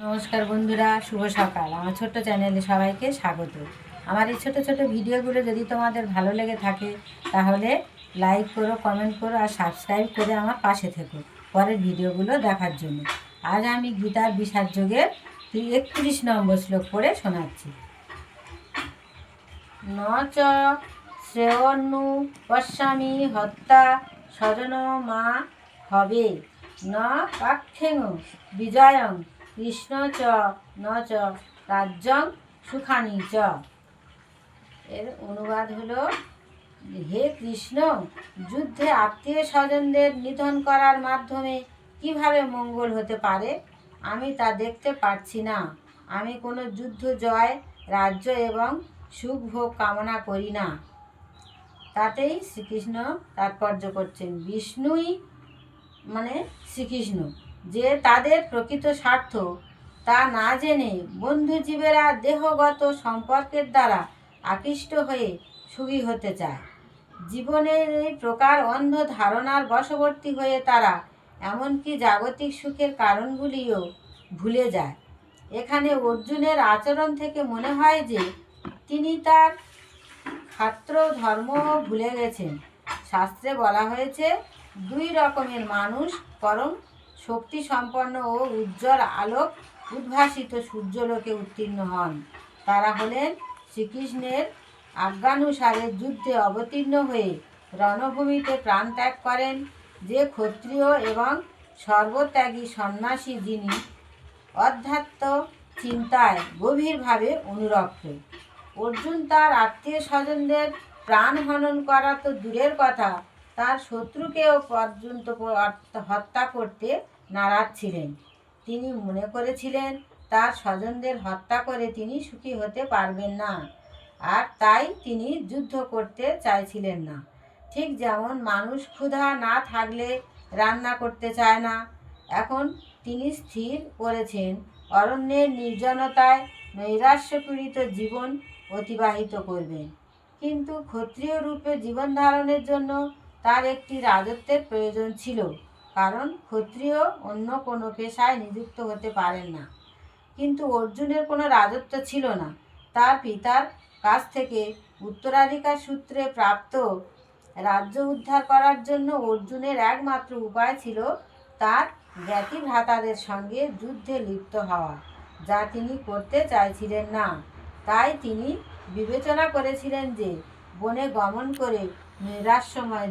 নমস্কার বন্ধুরা, শুভ সকাল। আমার ছোট্ট চ্যানেলে সবাইকে স্বাগত। আমার এই ছোট ছোট ভিডিওগুলো যদি তোমাদের ভালো লেগে থাকে তাহলে লাইক করো, কমেন্ট করো আর সাবস্ক্রাইব করে আমার পাশে থেকো পরের ভিডিওগুলো দেখার জন্য। আজ আমি গীতার বিষাদ যোগের 31 নম্বর শ্লোক পড়ে শোনাচ্ছি। ন চ শ্রেয়ন্নু পশ্যামি হত্যা স্বজন মা হবে ন কাক্ষেং বিজয়ং কৃষ্ণ চ ন চ রাজ্যং সুখানি চ। এর অনুবাদ হলো, হে কৃষ্ণ, যুদ্ধে আত্মীয় স্বজনদের নিধন করার মাধ্যমে কিভাবে মঙ্গল হতে পারে আমি তা দেখতে পাচ্ছি না। আমি কোনো যুদ্ধ জয়, রাজ্য এবং সুখ ভোগ কামনা করি না। তাতেই শ্রীকৃষ্ণ তাৎপর্য করছেন, বিষ্ণুই মানে শ্রীকৃষ্ণ যে তাদের প্রকৃত স্বার্থ তা না জেনে বন্ধুজীবেরা দেহগত সম্পর্কের দ্বারা আকৃষ্ট হয়ে সুখী হতে চায়। জীবনের এই প্রকার অন্ধ ধারণার বশবর্তী হয়ে তারা এমনকি জাগতিক সুখের কারণগুলিও ভুলে যায়। এখানে অর্জুনের আচরণ থেকে মনে হয় যে তিনি তার ক্ষাত্র ধর্ম ভুলে গেছেন। শাস্ত্রে বলা হয়েছে, দুই রকমের মানুষ পরম শক্তি সম্পন্ন ও উজ্জ্বল আলোক উদ্ভাসিত সূর্যলোকে উত্তীর্ণ হন। তারা হলেন শ্রীকৃষ্ণের আজ্ঞানুসারে যুদ্ধে অবতীর্ণ হয়ে রণভূমিতে প্রাণ ত্যাগ করেন, যে ক্ষত্রিয় এবং সর্বত্যাগী সন্ন্যাসী যিনি অধ্যাত্ম চিন্তায় গভীরভাবে অনুরক্ত। অর্জুন তার আত্মীয় স্বজনদের প্রাণ হনন করা তো দূরের কথা, তার শত্রুকেও পর্যন্ত হত্যা করতে নারাজ ছিলেন। তিনি মনে করেছিলেন তার স্বজনদের হত্যা করে তিনি সুখী হতে পারবেন না, আর তাই তিনি যুদ্ধ করতে চাইছিলেন না। ঠিক যেমন মানুষ ক্ষুধা না থাকলে রান্না করতে চায় না। এখন তিনি স্থির করেছেন অরণ্যের নির্জনতায় নৈরাশ্যপীড়িত জীবন অতিবাহিত করবেন। কিন্তু ক্ষত্রিয় রূপে জীবন ধারণের জন্য তার একটি রাজত্বের প্রয়োজন ছিল, কারণ ক্ষত্রিয় অন্য কোনো পেশায় নিযুক্ত হতে পারেন না। কিন্তু অর্জুনের কোনো রাজত্ব ছিল না। তার পিতার কাছ থেকে উত্তরাধিকার সূত্রে প্রাপ্ত রাজ্য উদ্ধার করার জন্য অর্জুনের একমাত্র উপায় ছিল তার জ্ঞাতি ভ্রাতাদের সঙ্গে যুদ্ধে লিপ্ত হওয়া, যা তিনি করতে চাইছিলেন না। তাই তিনি বিবেচনা করেছিলেন যে বনে গমন করে নৈরাশ্যময়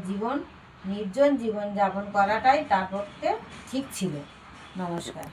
নির্জন জীবন যাপন করাটাই তার পক্ষে ঠিক ছিল। নমস্কার।